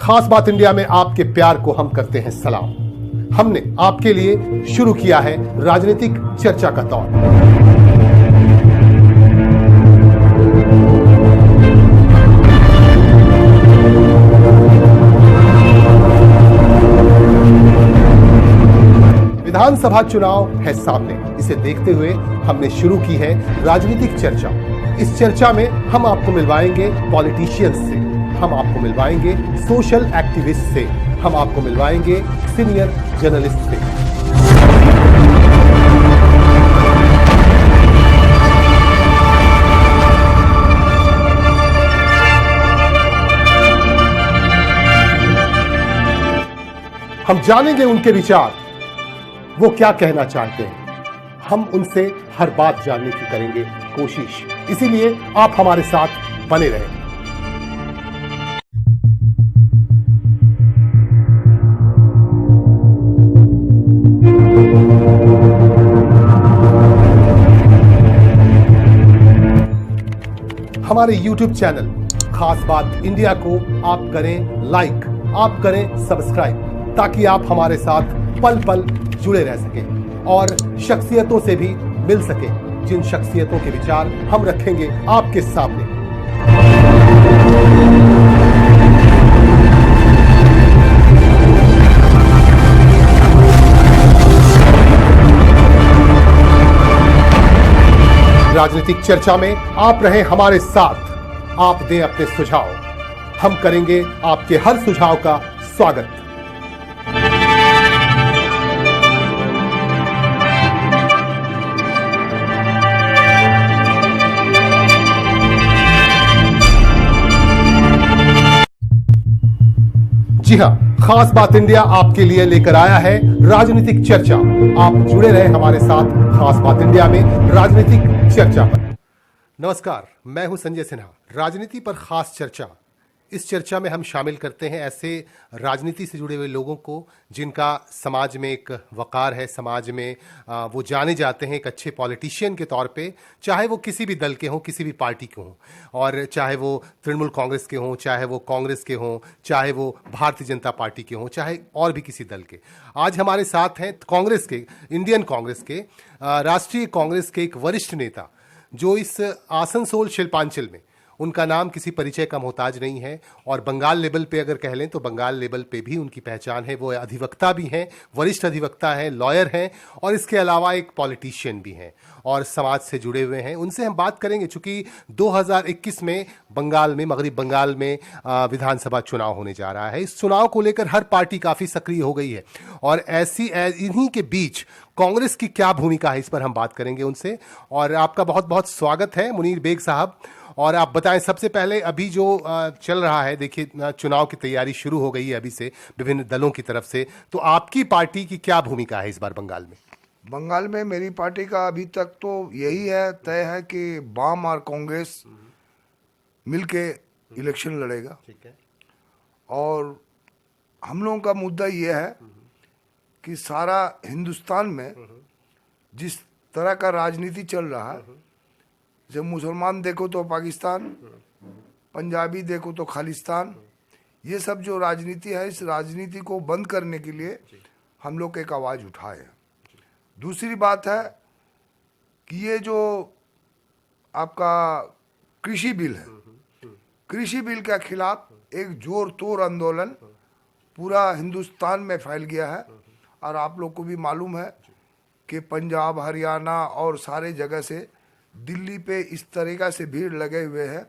खास बात इंडिया में आपके प्यार को हम करते हैं सलाम। हमने आपके लिए शुरू किया है राजनीतिक चर्चा का दौर। विधानसभा चुनाव है सामने, इसे देखते हुए हमने शुरू की है राजनीतिक चर्चा। इस चर्चा में हम आपको मिलवाएंगे पॉलिटिशियंस से, हम आपको मिलवाएंगे सोशल एक्टिविस्ट से, हम आपको मिलवाएंगे सीनियर जर्नलिस्ट से। हम जानेंगे उनके विचार, वो क्या कहना चाहते हैं। हम उनसे हर बात जानने की करेंगे कोशिश, इसीलिए आप हमारे साथ बने रहें। हमारे YouTube चैनल खास बात इंडिया को आप करें लाइक, आप करें सब्सक्राइब, ताकि आप हमारे साथ पल पल जुड़े रह सकें और शख्सियतों से भी मिल सकें, जिन शख्सियतों के विचार हम रखेंगे आपके सामने। राजनीतिक चर्चा में आप रहें हमारे साथ, आप दें अपने सुझाव, हम करेंगे आपके हर सुझाव का स्वागत। जी हां, खास बात इंडिया आपके लिए लेकर आया है राजनीतिक चर्चा। आप जुड़े रहे हमारे साथ खास बात इंडिया में राजनीतिक चर्चा पर। नमस्कार, मैं हूं संजय सिन्हा। राजनीति पर खास चर्चा, इस चर्चा में हम शामिल करते हैं ऐसे राजनीति से जुड़े हुए लोगों को जिनका समाज में एक वकार है, समाज में वो जाने जाते हैं एक अच्छे पॉलिटिशियन के तौर पे, चाहे वो किसी भी दल के हों, किसी भी पार्टी के हों, और चाहे वो तृणमूल कांग्रेस के हों, चाहे वो कांग्रेस के हों, चाहे वो भारतीय जनता पार्टी के हों, चाहे और भी किसी दल के। आज हमारे साथ हैं कांग्रेस के, इंडियन कांग्रेस के, राष्ट्रीय कांग्रेस के एक वरिष्ठ नेता, जो इस आसनसोल शिल्पांचल में, उनका नाम किसी परिचय का मोहताज नहीं है, और बंगाल लेवल पे अगर कह लें तो बंगाल लेवल पे भी उनकी पहचान है। वो अधिवक्ता भी हैं, वरिष्ठ अधिवक्ता हैं, लॉयर हैं, और इसके अलावा एक पॉलिटिशियन भी हैं और समाज से जुड़े हुए हैं। उनसे हम बात करेंगे, चूंकि 2021 में बंगाल में, मगरबी बंगाल में विधानसभा चुनाव होने जा रहा है। इस चुनाव को लेकर हर पार्टी काफ़ी सक्रिय हो गई है, और इन्हीं के बीच कांग्रेस की क्या भूमिका है, इस पर हम बात करेंगे उनसे। और आपका बहुत बहुत स्वागत है मुनीर बेग साहब। और आप बताएं, सबसे पहले अभी जो चल रहा है, देखिए चुनाव की तैयारी शुरू हो गई है अभी से विभिन्न दलों की तरफ से, तो आपकी पार्टी की क्या भूमिका है इस बार बंगाल में? बंगाल में मेरी पार्टी का अभी तक तो यही है, तय है कि वाम और कांग्रेस मिलके इलेक्शन लड़ेगा। ठीक है। और हम लोगों का मुद्दा ये है कि सारा हिंदुस्तान में जिस तरह का राजनीति चल रहा है, जब मुसलमान देखो तो पाकिस्तान, पंजाबी देखो तो खालिस्तान, ये सब जो राजनीति है, इस राजनीति को बंद करने के लिए हम लोग एक आवाज़ उठाए। दूसरी बात है कि ये जो आपका कृषि बिल है, कृषि बिल के खिलाफ एक जोर तोड़ आंदोलन पूरा हिंदुस्तान में फैल गया है। और आप लोग को भी मालूम है कि पंजाब, हरियाणा और सारे जगह से दिल्ली पे इस तरीक़ा से भीड़ लगे हुए हैं।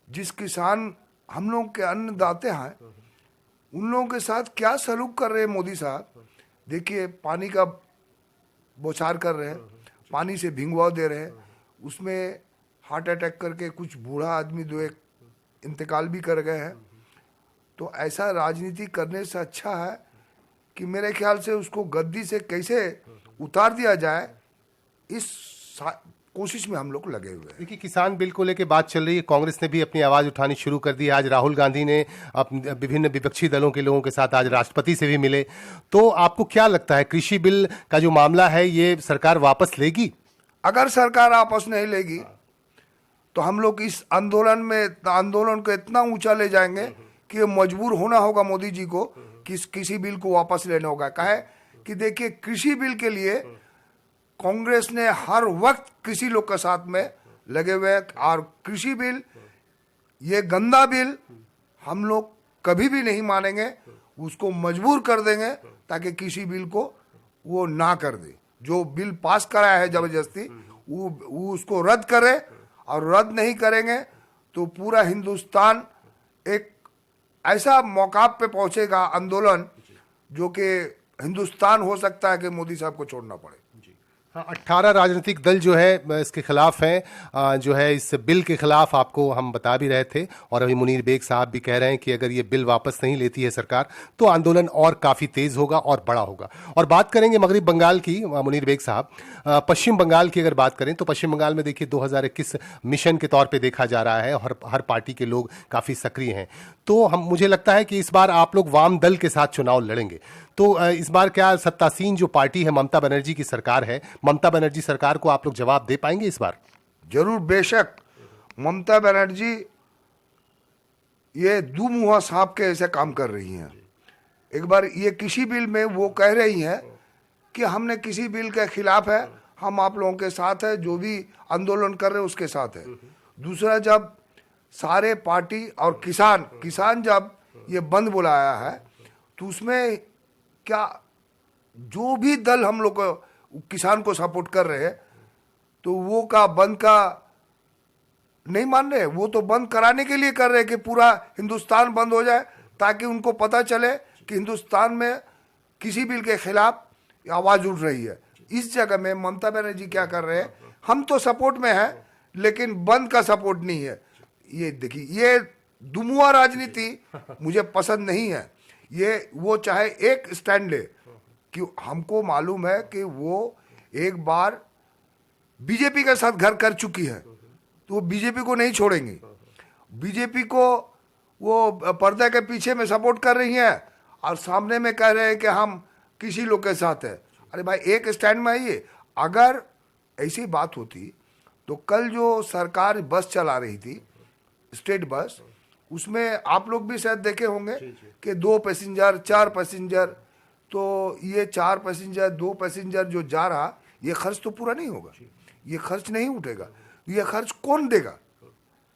जिस किसान हम लोग के अन्नदाता हैं, उन लोगों के साथ क्या सलूक कर रहे हैं मोदी साहब। देखिए, पानी का बौछार कर रहे हैं, पानी से भिंगवा दे रहे हैं, उसमें हार्ट अटैक करके कुछ बूढ़ा आदमी जो एक इंतकाल भी कर गए हैं। तो ऐसा राजनीति करने से अच्छा है कि मेरे ख्याल से उसको गद्दी से कैसे उतार दिया जाए, इस कोशिश में हम लोग लगे हुए हैं। देखिए, किसान बिल को लेकर बात चल रही है, कांग्रेस ने भी अपनी आवाज उठानी शुरू कर दी है। आज राहुल गांधी ने विभिन्न विपक्षी दलों के लोगों के साथ आज राष्ट्रपति से भी मिले। तो आपको क्या लगता है, कृषि बिल का जो मामला है, ये सरकार वापस लेगी? अगर सरकार वापस नहीं लेगी तो हम लोग इस आंदोलन को इतना ऊंचा ले जाएंगे कि मजबूर होना होगा मोदी जी को कि किसी बिल को वापस लेना होगा। कहे कि देखिए कृषि बिल के लिए कांग्रेस ने हर वक्त कृषि लोग के साथ में लगे हुए हैं, और कृषि बिल ये गंदा बिल हम लोग कभी भी नहीं मानेंगे, उसको मजबूर कर देंगे ताकि कृषि बिल को वो ना कर दे। जो बिल पास कराया है जबरदस्ती वो उसको रद्द करे, और रद्द नहीं करेंगे तो पूरा हिंदुस्तान एक ऐसा मौका पे पहुंचेगा आंदोलन जो कि हिंदुस्तान हो सकता है कि मोदी साहब को छोड़ना पड़े। हाँ, 18 राजनीतिक दल जो है इसके खिलाफ हैं, जो है इस बिल के खिलाफ, आपको हम बता भी रहे थे, और अभी मुनीर बेग साहब भी कह रहे हैं कि अगर ये बिल वापस नहीं लेती है सरकार तो आंदोलन और काफ़ी तेज होगा और बड़ा होगा। और बात करेंगे मगरबी बंगाल की, मुनीर बेग साहब, पश्चिम बंगाल की अगर बात करें तो पश्चिम बंगाल में देखिए 2021 मिशन के तौर पर देखा जा रहा है, और हर पार्टी के लोग काफ़ी सक्रिय हैं। तो मुझे लगता है कि इस बार आप लोग वाम दल के साथ चुनाव लड़ेंगे, तो इस बार क्या सत्तासीन जो पार्टी है ममता बनर्जी की सरकार है, ममता बनर्जी सरकार को आप लोग जवाब दे पाएंगे इस बार? जरूर, बेशक। ममता बनर्जी ये दुमुहा सांप के ऐसे काम कर रही हैं। एक बार ये किसी बिल में वो कह रही हैं कि हमने किसी बिल के खिलाफ है, हम आप लोगों के साथ है, जो भी आंदोलन कर रहे हैं उसके साथ है। दूसरा, जब सारे पार्टी और किसान जब ये बंद बुलाया है तो उसमें क्या जो भी दल हम लोग किसान को सपोर्ट कर रहे हैं तो वो का बंद का नहीं मान रहे, वो तो बंद कराने के लिए कर रहे हैं कि पूरा हिंदुस्तान बंद हो जाए, ताकि उनको पता चले कि हिंदुस्तान में किसी बिल के खिलाफ आवाज उठ रही है। इस जगह में ममता बनर्जी क्या कर रहे हैं, हम तो सपोर्ट में हैं लेकिन बंद का सपोर्ट नहीं है। ये देखिए, ये दुमुआ राजनीति मुझे पसंद नहीं है। ये वो चाहे एक स्टैंड ले, कि हमको मालूम है कि वो एक बार बीजेपी के साथ घर कर चुकी है तो वो बीजेपी को नहीं छोड़ेंगी। बीजेपी को वो पर्दे के पीछे में सपोर्ट कर रही हैं और सामने में कह रहे हैं कि हम किसी लोग के साथ है। अरे भाई, एक स्टैंड में आइए। अगर ऐसी बात होती तो कल जो सरकार बस चला रही थी, स्टेट बस, उसमें आप लोग भी शायद देखे होंगे कि 2 पैसेंजर 4 पैसेंजर, तो ये 4 पैसेंजर 2 पैसेंजर जो जा रहा, ये खर्च तो पूरा नहीं होगा, ये खर्च नहीं उठेगा। ये खर्च कौन देगा?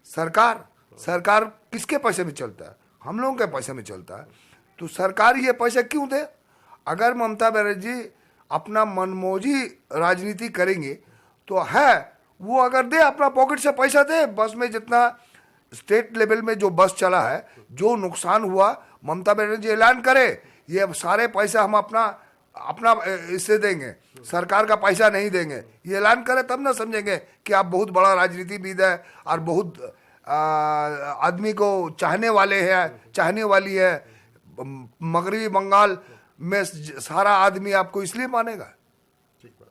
सरकार किसके पैसे में चलता है? हम लोगों के पैसे में चलता है। तो सरकार ये पैसे क्यों दे? अगर ममता बनर्जी अपना मनमौजी राजनीति करेंगे तो है, वो अगर दे, अपना पॉकेट से पैसा दे। बस में जितना स्टेट लेवल में जो बस चला है, जो नुकसान हुआ, ममता बनर्जी ऐलान करे ये सारे पैसा हम अपना इससे देंगे, सरकार का पैसा नहीं देंगे। ये ऐलान करे तब ना समझेंगे कि आप बहुत बड़ा राजनीतिविद है और बहुत आदमी को चाहने वाली है। मगरबी बंगाल में सारा आदमी आपको इसलिए मानेगा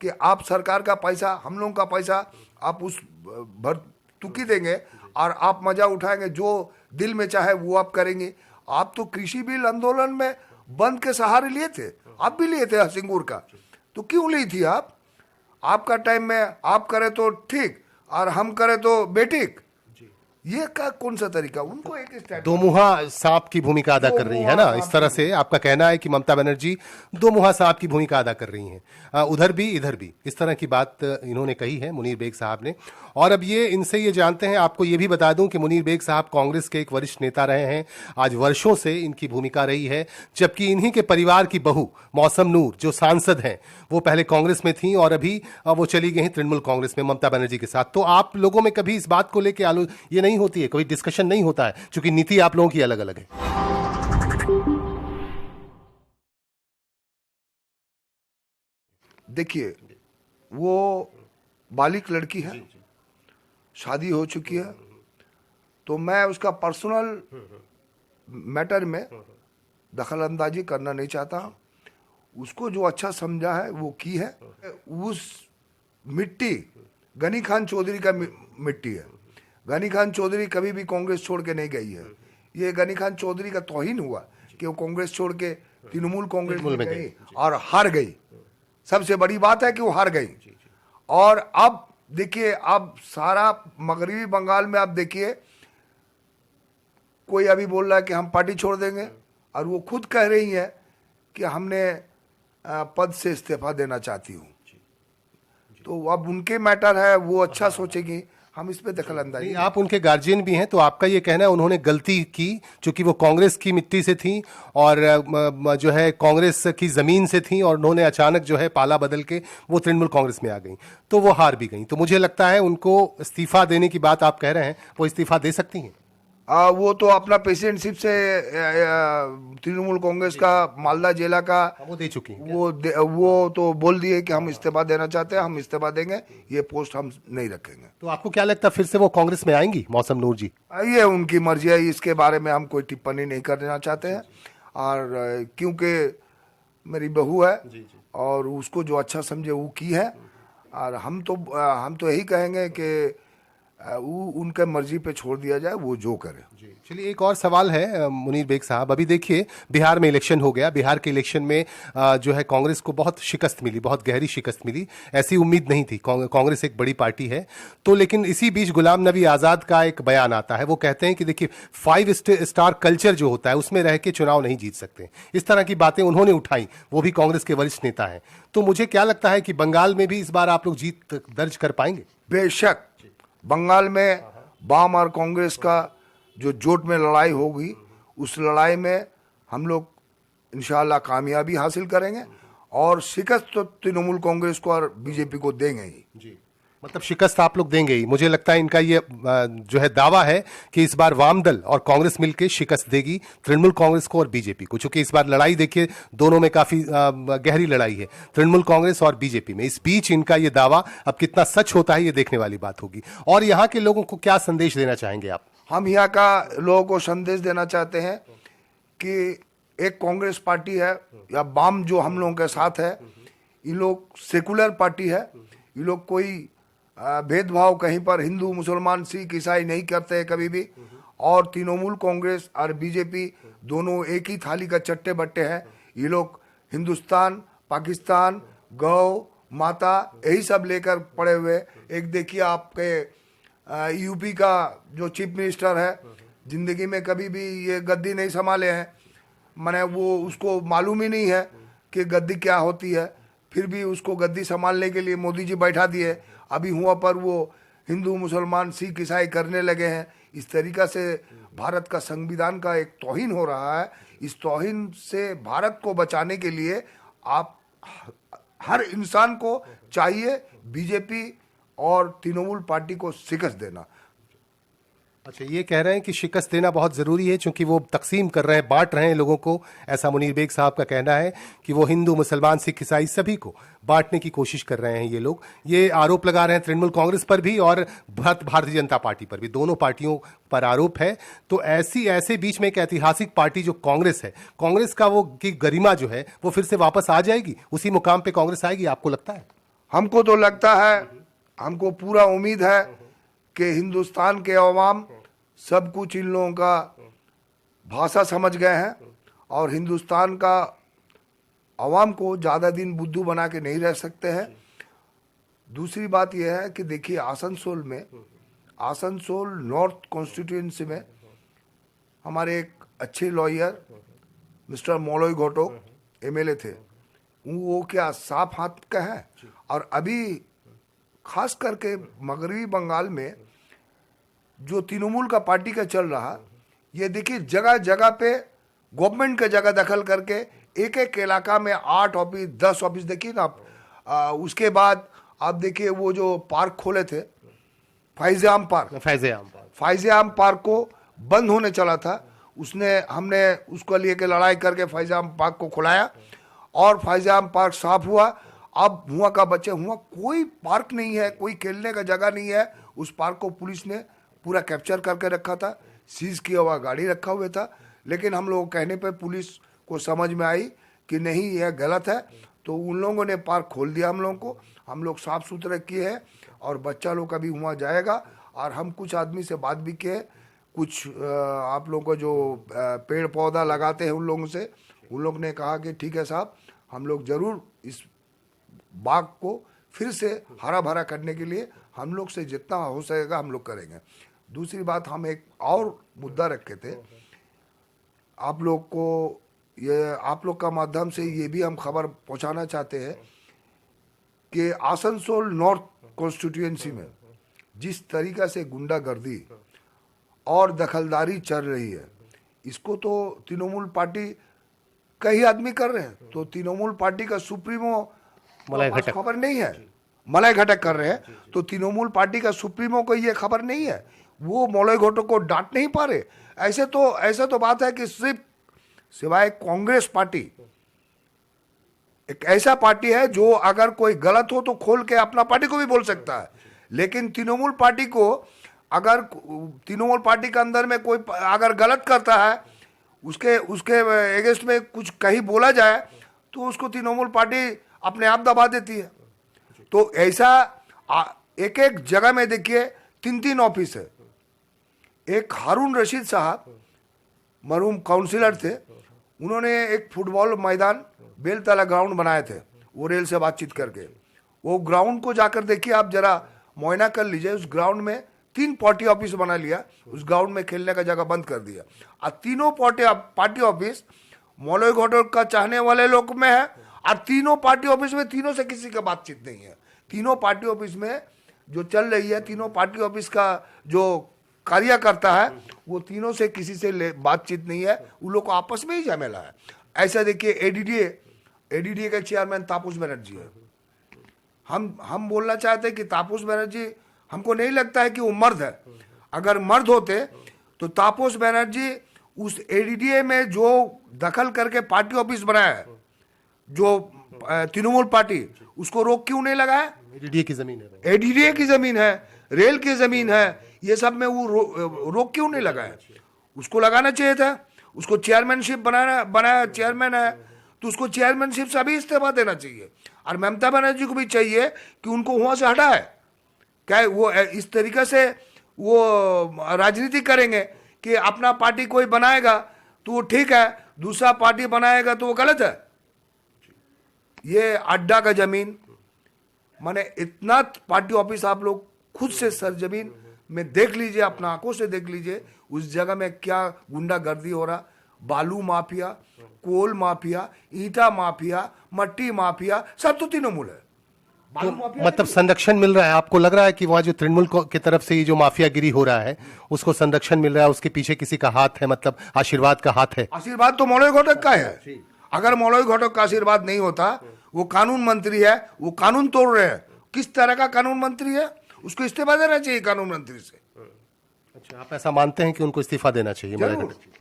कि आप सरकार का पैसा, हम लोगों का पैसा आप उस भरतुकी देंगे और आप मजा उठाएंगे, जो दिल में चाहे वो आप करेंगे। आप तो कृषि बिल आंदोलन में बंद के सहारे लिए थे, आप भी लिए थे सिंगूर का, तो क्यों ली थी आप? आपका टाइम में आप करे तो ठीक और हम करे तो बेठीक। ये का कौन सा तरीका? उनको एक स्टैंड, दोमुहा सांप की भूमिका अदा कर रही है ना, इस तरह से आपका कहना है कि ममता बनर्जी दोमुहा सांप की भूमिका अदा कर रही हैं, उधर भी इधर भी, इस तरह की बात इन्होंने कही है मुनीर बेग साहब ने। और अब ये इनसे ये जानते हैं, आपको ये भी बता दूं कि मुनीर बेग साहब कांग्रेस के एक वरिष्ठ नेता रहे हैं, आज वर्षों से इनकी भूमिका रही है, जबकि इन्हीं के परिवार की बहू मौसम नूर जो सांसद हैं वो पहले कांग्रेस में थी और अभी वो चली गई तृणमूल कांग्रेस में ममता बनर्जी के साथ। तो आप लोगों में कभी इस बात को लेकर ये नहीं होती है, कोई डिस्कशन नहीं होता है, क्योंकि नीति आप लोगों की अलग अलग है? देखिए, वो बालिक लड़की है, शादी हो चुकी है, तो मैं उसका पर्सनल मैटर में दखल अंदाजी करना नहीं चाहता। उसको जो अच्छा समझा है वो की है। उस मिट्टी गनी खान चौधरी का मिट्टी है। गनी खान चौधरी कभी भी कांग्रेस छोड़ के नहीं गई है। ये गनी खान चौधरी का तौहीन हुआ कि वो कांग्रेस छोड़ के तृणमूल कांग्रेस में गई और हार गई। सबसे बड़ी बात है कि वो हार गई। और अब देखिए, अब सारा मगरबी बंगाल में आप देखिए, कोई अभी बोल रहा है कि हम पार्टी छोड़ देंगे, और वो खुद कह रही है कि हमने पद से इस्तीफा देना चाहती हूँ। तो अब उनके मैटर है, वो अच्छा सोचेगी, हम इस पे दखल अंदाजी। नहीं, आप उनके गार्जियन भी हैं, तो आपका ये कहना है उन्होंने गलती की, क्योंकि वो कांग्रेस की मिट्टी से थी और जो है कांग्रेस की जमीन से थी, और उन्होंने अचानक जो है पाला बदल के वो तृणमूल कांग्रेस में आ गई, तो वो हार भी गई। तो मुझे लगता है उनको इस्तीफा देने की बात आप कह रहे हैं, वो इस्तीफा दे सकती हैं। वो तो अपना प्रेसिडेंटशिप से तृणमूल कांग्रेस का मालदा जिला का वो दे चुकी हैं। वो तो बोल दिए कि हम इस्तीफा देना चाहते हैं, हम इस्तीफा देंगे, ये पोस्ट हम नहीं रखेंगे। तो आपको क्या लगता है फिर से वो कांग्रेस में आएंगी मौसम नूर जी? ये उनकी मर्जी है, इसके बारे में हम कोई टिप्पणी नहीं करना चाहते हैं। और क्योंकि मेरी बहू है और उसको जो अच्छा समझे वो की है, और हम तो यही कहेंगे कि वो उनके मर्जी पे छोड़ दिया जाए, वो जो करे। चलिए, एक और सवाल है मुनीर बेग साहब। अभी देखिए बिहार में इलेक्शन हो गया, बिहार के इलेक्शन में जो है कांग्रेस को बहुत शिकस्त मिली, बहुत गहरी शिकस्त मिली, ऐसी उम्मीद नहीं थी। कांग्रेस एक बड़ी पार्टी है, तो लेकिन इसी बीच गुलाम नबी आज़ाद का एक बयान आता है, वो कहते हैं कि देखिए 5 स्टार कल्चर जो होता है उसमें रह के चुनाव नहीं जीत सकते। इस तरह की बातें उन्होंने उठाई, वो भी कांग्रेस के वरिष्ठ नेता हैं। तो मुझे क्या लगता है कि बंगाल में भी इस बार आप लोग जीत दर्ज कर पाएंगे? बेशक बंगाल में वाम और कांग्रेस का जो जोट में लड़ाई होगी, उस लड़ाई में हम लोग इंशाल्लाह कामयाबी हासिल करेंगे, और शिकस्त तो तृणमूल कांग्रेस को और बीजेपी को देंगे ही। जी, मतलब शिकस्त आप लोग देंगे ही। मुझे लगता है इनका ये जो है दावा है कि इस बार वाम दल और कांग्रेस मिलकर शिकस्त देगी तृणमूल कांग्रेस को और बीजेपी को, क्योंकि इस बार लड़ाई देखिए दोनों में काफी गहरी लड़ाई है, तृणमूल कांग्रेस और बीजेपी में। इस बीच इनका ये दावा अब कितना सच होता है ये देखने वाली बात होगी। और यहाँ के लोगों को क्या संदेश देना चाहेंगे आप? हम यहाँ का लोगों को संदेश देना चाहते हैं कि एक कांग्रेस पार्टी है या वाम जो हम लोगों के साथ है, ये लोग सेकुलर पार्टी है, ये लोग कोई भेदभाव कहीं पर हिंदू मुसलमान सिख ईसाई नहीं करते कभी भी। और तृणमूल कांग्रेस और बीजेपी दोनों एक ही थाली का चट्टे बट्टे हैं। ये लोग हिंदुस्तान, पाकिस्तान, गौ माता यही सब लेकर पड़े हुए। एक देखिए आपके यूपी का जो चीफ मिनिस्टर है, जिंदगी में कभी भी ये गद्दी नहीं संभाले हैं, माने वो उसको मालूम ही नहीं है कि गद्दी क्या होती है, फिर भी उसको गद्दी संभालने के लिए मोदी जी बैठा दिए। अभी हुआ पर वो हिंदू मुसलमान सिख ईसाई करने लगे हैं। इस तरीका से भारत का संविधान का एक तौहीन हो रहा है। इस तौहीन से भारत को बचाने के लिए आप हर इंसान को चाहिए बीजेपी और तृणमूल पार्टी को शिकस्त देना। अच्छा, ये कह रहे हैं कि शिकस्त देना बहुत ज़रूरी है, क्योंकि वो तकसीम कर रहे हैं, बांट रहे हैं लोगों को। ऐसा मुनीर बेग साहब का कहना है कि वो हिंदू मुसलमान सिख ईसाई सभी को बांटने की कोशिश कर रहे हैं ये लोग। ये आरोप लगा रहे हैं तृणमूल कांग्रेस पर भी और भारतीय जनता पार्टी पर भी, दोनों पार्टियों पर आरोप है। तो ऐसे बीच में एक ऐतिहासिक पार्टी जो कांग्रेस है, कांग्रेस का वो की गरिमा जो है वो फिर से वापस आ जाएगी, उसी मुकाम पर कांग्रेस आएगी, आपको लगता है? हमको तो लगता है, हमको पूरा उम्मीद है कि हिंदुस्तान के अवाम सब कुछ इन लोगों का भाषा समझ गए हैं, और हिंदुस्तान का अवाम को ज़्यादा दिन बुद्धू बना के नहीं रह सकते हैं। दूसरी बात यह है कि देखिए आसनसोल नॉर्थ कॉन्स्टिट्यूएंसी में हमारे एक अच्छे लॉयर मिस्टर मौलवी घोटो एमएलए थे। वो क्या साफ हाथ का है। और अभी खास करके मगरबी बंगाल में जो तृणमूल का पार्टी का चल रहा, ये देखिए जगह जगह पे गवर्नमेंट के जगह दखल करके एक एक इलाका में 8 ऑफिस 10 ऑफिस देखिए ना आप। उसके बाद आप देखिए वो जो पार्क खोले थे फैज़-ए-आम पार्क को बंद होने चला था, हमने उसको लिए के लड़ाई करके फैज़-ए-आम पार्क को खुलाया और फैज़-ए-आम पार्क साफ हुआ। अब हुआ का बच्चे हुआ, कोई पार्क नहीं है, कोई खेलने का जगह नहीं है। उस पार्क को पुलिस ने पूरा कैप्चर करके रखा था, सीज किया हुआ गाड़ी रखा हुआ था। लेकिन हम लोगों कहने पे पुलिस को समझ में आई कि नहीं यह गलत है, तो उन लोगों ने पार्क खोल दिया। हम लोग साफ सुथरे किए हैं और बच्चा लोग अभी वहाँ जाएगा। और हम कुछ आदमी से बात भी किए, कुछ आप लोगों को जो पेड़ पौधा लगाते हैं उन लोगों से, उन लोग ने कहा कि ठीक है साहब, हम लोग ज़रूर इस बाग को फिर से हरा भरा करने के लिए हम लोग से जितना हो सकेगा हम लोग करेंगे। दूसरी बात, हम एक और मुद्दा रखे थे आप लोग को, ये आप लोग का माध्यम से ये भी हम खबर पहुंचाना चाहते हैं कि आसनसोल नॉर्थ कॉन्स्टिट्यूएंसी में जिस तरीका से गुंडागर्दी और दखलदारी चल रही है, इसको तो तृणमूल पार्टी कई आदमी कर रहे हैं। तो तृणमूल पार्टी का सुप्रीमो मलाई घटक खबर नहीं है, मलाई घटक कर रहे हैं। तो तृणमूल पार्टी का सुप्रीमो को ये खबर नहीं है, वो मलाई घटक को डांट नहीं पा रहे। ऐसे तो बात है कि सिर्फ सिवाय कांग्रेस पार्टी एक ऐसा पार्टी है जो अगर कोई गलत हो तो खोल के अपना पार्टी को भी बोल सकता है, लेकिन तृणमूल पार्टी को, अगर तृणमूल पार्टी के अंदर में कोई अगर गलत करता है, उसके अगेंस्ट में कुछ कहीं बोला जाए तो उसको तृणमूल पार्टी अपने आप दबा देती है। तो ऐसा एक एक जगह में देखिए 3-3 ऑफिस है। एक हारून रशीद साहब मरहूम काउंसिलर थे, उन्होंने एक फुटबॉल मैदान बेलतला ग्राउंड बनाए थे, वो रेल से बातचीत करके। वो ग्राउंड को जाकर देखिए, आप जरा मुआयना कर लीजिए। उस ग्राउंड में 3 पार्टी ऑफिस बना लिया, उस ग्राउंड में खेलने का जगह बंद कर दिया। और तीनों पार्टी ऑफिस मौलवी घटक का चाहने वाले लोग में है, और तीनों पार्टी ऑफिस में तीनों से किसी का बातचीत नहीं है। तीनों पार्टी ऑफिस में जो चल रही है, तीनों पार्टी ऑफिस का जो कार्य करता है, वो तीनों से किसी से बातचीत नहीं है, उन लोग को आपस में ही झमेला है। ऐसा देखिए एडीडीए के चेयरमैन तापस बनर्जी है। हम बोलना चाहते हैं कि तापस बनर्जी, हमको नहीं लगता है कि वो मर्द है। अगर मर्द होते तो तापस बनर्जी उस एडीडीए में जो दखल करके पार्टी ऑफिस बनाया है, जो तृणमूल पार्टी, उसको रोक क्यों नहीं लगाया? एडीडीए की जमीन है, एडीडीए की जमीन है, रेल की जमीन है, ये सब में वो रोक क्यों नहीं लगाया? उसको लगाना चाहिए था। उसको चेयरमैनशिप बनाया चेयरमैन है तो उसको चेयरमैनशिप से अभी इस्तीफा देना चाहिए। और ममता बनर्जी को भी चाहिए कि उनको वहां से हटाए। क्या वो इस तरीके से वो राजनीति करेंगे कि अपना पार्टी कोई बनाएगा तो वो ठीक है, दूसरा पार्टी बनाएगा तो वो गलत है। ये अड्डा का जमीन, माने इतना पार्टी ऑफिस आप लोग खुद से सरजमीन में देख लीजिए, अपना आंखों से देख लीजिए उस जगह में क्या गुंडागर्दी हो रहा। बालू माफिया, कोल माफिया, ईंटा माफिया, मट्टी माफिया, सब तो तृणमूल है। तो मतलब संरक्षण मिल रहा है, आपको लग रहा है कि वहाँ जो तृणमूल की तरफ से ये जो माफियागिरी हो रहा है उसको संरक्षण मिल रहा है, उसके पीछे किसी का हाथ है, मतलब आशीर्वाद का हाथ है? आशीर्वाद तो मौलवी घटक का है। अगर मौलवी घटक का आशीर्वाद नहीं होता, वो कानून मंत्री है, वो कानून तोड़ रहे हैं। किस तरह का कानून मंत्री है? उसको इस्तीफा देना चाहिए कानून मंत्री से। अच्छा, आप ऐसा मानते हैं कि उनको इस्तीफा देना चाहिए?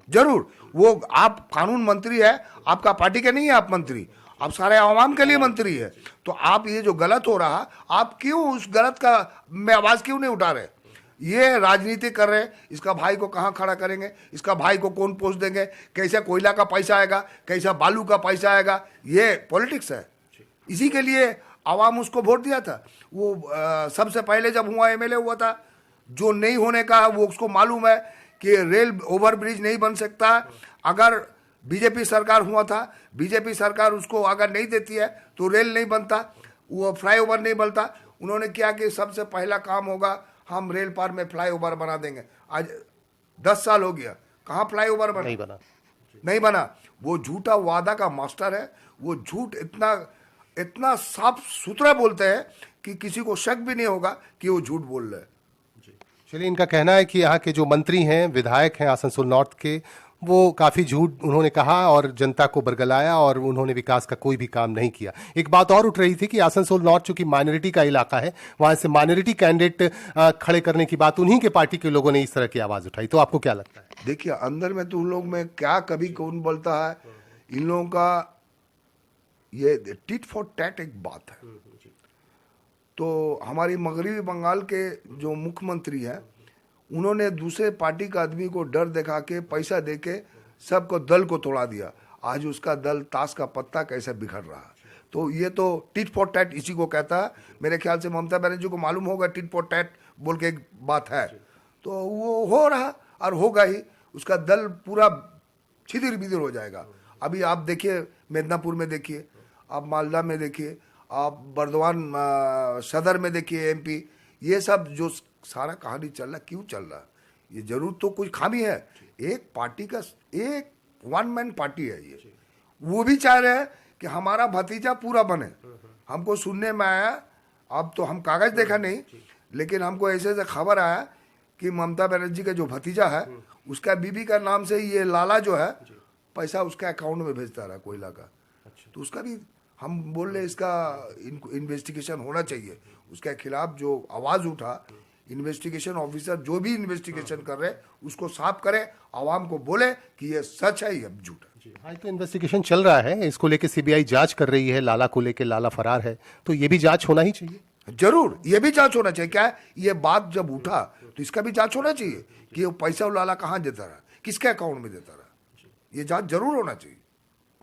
जरूर। वो आप कानून मंत्री है, आपका पार्टी के नहीं है आप मंत्री, आप सारे आवाम के लिए मंत्री है। तो आप ये जो गलत हो रहा, आप क्यों उस गलत का में आवाज क्यों नहीं उठा रहे? ये राजनीति कर रहे हैं। इसका भाई को कहाँ खड़ा करेंगे, इसका भाई को कौन पोस्ट देंगे, कैसे कोयला का पैसा आएगा, कैसा बालू का पैसा आएगा, ये पॉलिटिक्स है। इसी के लिए आवाम उसको वोट दिया था। वो सबसे पहले जब हुआ एमएलए हुआ था, जो नहीं होने का वो उसको मालूम है कि रेल ओवरब्रिज नहीं बन सकता। अगर बीजेपी सरकार हुआ था, बीजेपी सरकार उसको अगर नहीं देती है तो रेल नहीं बनता, वो फ्लाईओवर नहीं बनता। उन्होंने क्या कि सबसे पहला काम होगा, हम रेल पार में फ्लाईओवर बना देंगे। आज 10 साल हो गया, कहाँ फ्लाईओवर बना? नहीं बना। वो झूठा वादा का मास्टर है। वो झूठ इतना साफ सुथरा बोलते हैं कि किसी को शक भी नहीं होगा कि वो झूठ बोल रहे हैं। चलिए, इनका कहना है कि यहाँ के जो मंत्री हैं, विधायक हैं आसनसोल नॉर्थ के, वो काफ़ी झूठ उन्होंने कहा और जनता को बरगलाया, और उन्होंने विकास का कोई भी काम नहीं किया। एक बात और उठ रही थी कि आसनसोल नॉर्थ चूंकि माइनॉरिटी का इलाका है, वहाँ से माइनॉरिटी कैंडिडेट खड़े करने की बात उन्हीं के पार्टी के लोगों ने इस तरह की आवाज़ उठाई। तो आपको क्या लगता है? देखिए, अंदर में तो उन लोग में क्या कभी कौन बोलता है, इन लोगों का ये टिट फॉर टैट एक बात है। तो हमारी मगरबी बंगाल के जो मुख्यमंत्री हैं, उन्होंने दूसरे पार्टी का आदमी को डर दिखा के, पैसा देके सबको दल को तोड़ा दिया। आज उसका दल ताश का पत्ता कैसे बिखर रहा है। तो ये तो टिट फॉर टैट इसी को कहता है। मेरे ख्याल से ममता बनर्जी को मालूम होगा टिट फॉर टैट बोल के एक बात है, तो वो हो रहा और होगा ही। उसका दल पूरा छिदिर बिदिर हो जाएगा। अभी आप देखिए, मेदिनीपुर में देखिए, आप मालदा में देखिए, आप बर्दवान सदर में देखिए, एमपी, ये सब जो सारा कहानी चल रहा, क्यों चल रहा? ये जरूर तो कुछ खामी है। एक पार्टी का एक वन मैन पार्टी है ये, वो भी चाह रहे हैं कि हमारा भतीजा पूरा बने। हमको सुनने में आया, अब तो हम कागज देखा नहीं, लेकिन हमको ऐसे से खबर आया कि ममता बनर्जी का जो भतीजा है उसका बीबी का नाम से ये लाला जो है पैसा उसका अकाउंट में भेजता रहा कोयला का। तो उसका भी हम बोल रहे इसका इन्वेस्टिगेशन होना चाहिए। उसके खिलाफ जो आवाज उठा, इन्वेस्टिगेशन ऑफिसर जो भी इन्वेस्टिगेशन कर रहे उसको साफ करे, आवाम को बोले कि ये सच है या झूठ है। हाल तो इन्वेस्टिगेशन चल रहा है, इसको लेके सीबीआई जांच कर रही है, लाला को लेके, लाला फरार है, तो ये भी जांच होना ही चाहिए। जरूर ये भी जांच होना चाहिए। क्या है, ये बात जब उठा तो इसका भी जांच होना चाहिए कि वो पैसा वो लाला कहाँ देता रहा, किसके अकाउंट में देता रहा, ये जांच जरूर होना चाहिए।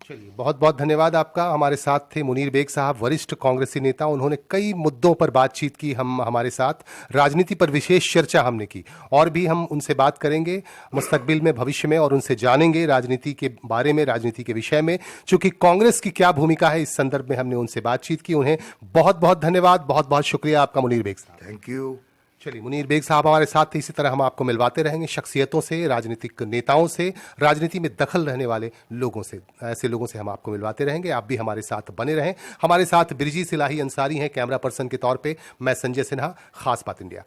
चलिए, बहुत बहुत धन्यवाद आपका। हमारे साथ थे मुनीर बेग साहब, वरिष्ठ कांग्रेसी नेता। उन्होंने कई मुद्दों पर बातचीत की, हम हमारे साथ राजनीति पर विशेष चर्चा हमने की, और भी हम उनसे बात करेंगे मुस्तकबिल में, भविष्य में, और उनसे जानेंगे राजनीति के बारे में, राजनीति के विषय में, चूंकि कांग्रेस की क्या भूमिका है इस संदर्भ में हमने उनसे बातचीत की। उन्हें बहुत बहुत धन्यवाद, बहुत बहुत शुक्रिया आपका मुनीर बेग साहब। Thank you. चलिए, मुनीर बेग साहब हमारे साथ थे। इसी तरह हम आपको मिलवाते रहेंगे शख्सियतों से, राजनीतिक नेताओं से, राजनीति में दखल रहने वाले लोगों से। ऐसे लोगों से हम आपको मिलवाते रहेंगे। आप भी हमारे साथ बने रहें। हमारे साथ बिरजी सिलाही अंसारी हैं कैमरा पर्सन के तौर पे। मैं संजय सिन्हा, खास बात इंडिया।